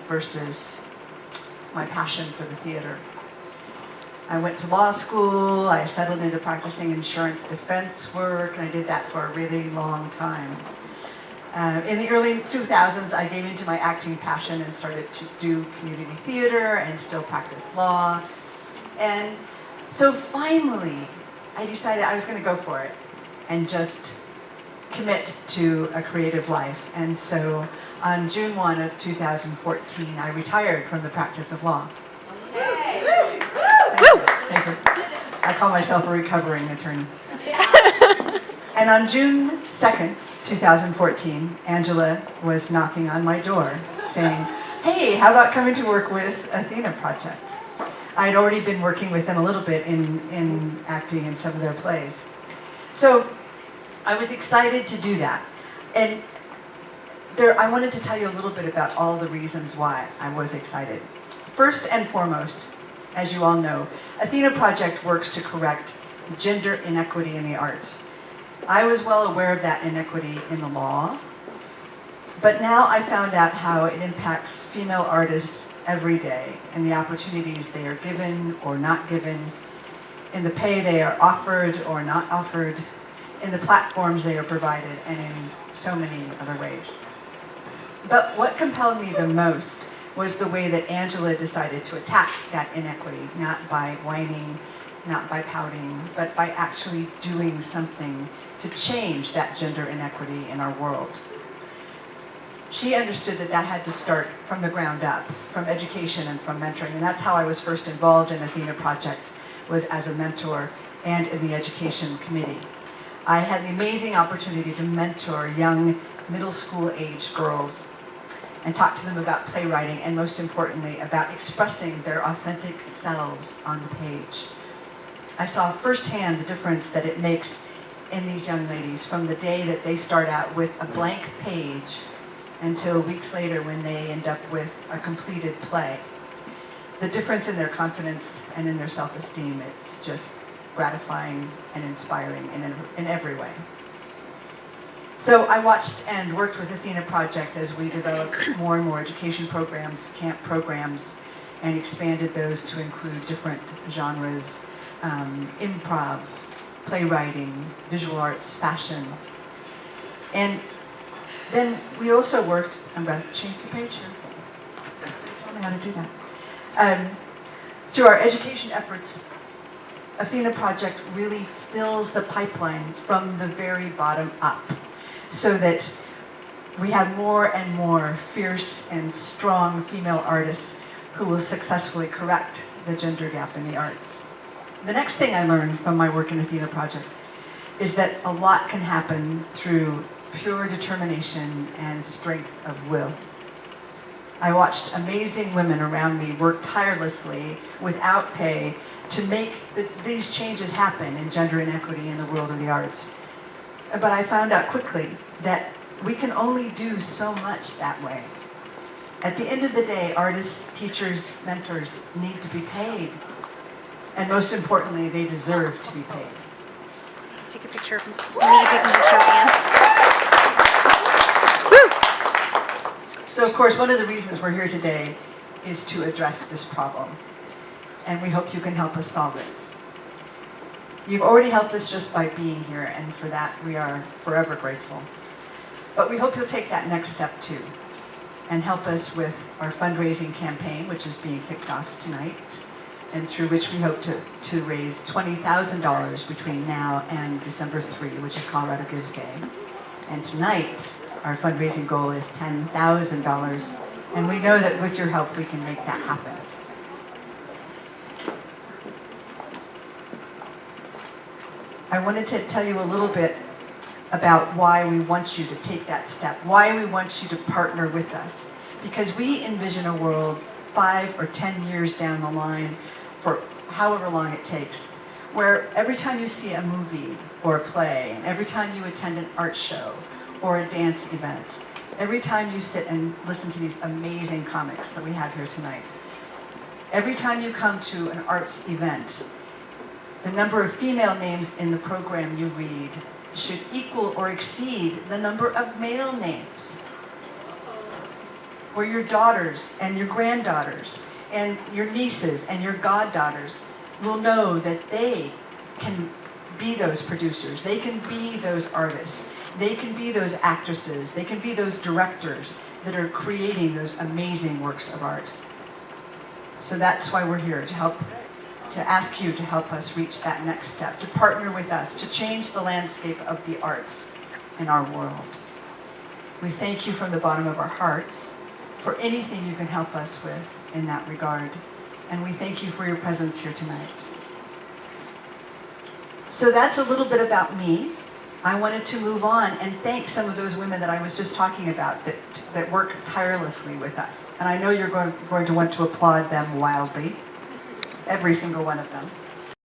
versus my passion for the theater. I went to law school, I settled into practicing insurance defense work, and I did that for a really long time. In the early 2000s, I gave into my acting passion and started to do community theater and still practice law. And so finally, I decided I was going to go for it and just commit to a creative life. And so on June 1 of 2014, I retired from the practice of law. Thank you. I call myself a recovering attorney. And on June 2nd, 2014, Angela was knocking on my door saying, hey, how about coming to work with Athena Project? I'd already been working with them a little bit in acting in some of their plays. So I was excited to do that. And I wanted to tell you a little bit about all the reasons why I was excited. First and foremost, as you all know, Athena Project works to correct gender inequity in the arts. I was well aware of that inequity in the law, but now I found out how it impacts female artists every day in the opportunities they are given or not given, in the pay they are offered or not offered, in the platforms they are provided, and in so many other ways. But what compelled me the most was the way that Angela decided to attack that inequity, not by whining, not by pouting, but by actually doing something to change that gender inequity in our world. She understood that that had to start from the ground up, from education and from mentoring, and that's how I was first involved in Athena Project, was as a mentor and in the education committee. I had the amazing opportunity to mentor young middle school age girls and talk to them about playwriting and, most importantly, about expressing their authentic selves on the page. I saw firsthand the difference that it makes in these young ladies from the day that they start out with a blank page until weeks later when they end up with a completed play. The difference in their confidence and in their self-esteem, it's just gratifying and inspiring in every way. So I watched and worked with Athena Project as we developed more and more education programs, camp programs, and expanded those to include different genres, improv, playwriting, visual arts, fashion. And then we also worked, I'm going to change the page here. Tell me how to do that. Through our education efforts, Athena Project really fills the pipeline from the very bottom up, so that we have more and more fierce and strong female artists who will successfully correct the gender gap in the arts. The next thing I learned from my work in Athena Project is that a lot can happen through pure determination and strength of will. I watched amazing women around me work tirelessly without pay to make these changes happen in gender inequity in the world of the arts. But I found out quickly that we can only do so much that way. At the end of the day, artists, teachers, mentors need to be paid. And most importantly, they deserve to be paid. Take a picture of me. Take a picture of Anne. So of course, one of the reasons we're here today is to address this problem. And we hope you can help us solve it. You've already helped us just by being here, and for that we are forever grateful. But we hope you'll take that next step too, and help us with our fundraising campaign, which is being kicked off tonight, and through which we hope to raise $20,000 between now and December 3, which is Colorado Gives Day. And tonight, our fundraising goal is $10,000, and we know that with your help we can make that happen. I wanted to tell you a little bit about why we want you to take that step, why we want you to partner with us. Because we envision a world 5 or 10 years down the line, for however long it takes, where every time you see a movie or a play, and every time you attend an art show or a dance event, every time you sit and listen to these amazing comics that we have here tonight, every time you come to an arts event, the number of female names in the program you read should equal or exceed the number of male names. where your daughters and your granddaughters and your nieces and your goddaughters will know that they can be those producers, they can be those artists, they can be those actresses, they can be those directors that are creating those amazing works of art. So that's why we're here, to ask you to help us reach that next step, to partner with us, to change the landscape of the arts in our world. We thank you from the bottom of our hearts for anything you can help us with in that regard. And we thank you for your presence here tonight. So that's a little bit about me. I wanted to move on and thank some of those women that I was just talking about that work tirelessly with us. And I know you're going to want to applaud them wildly, every single one of them.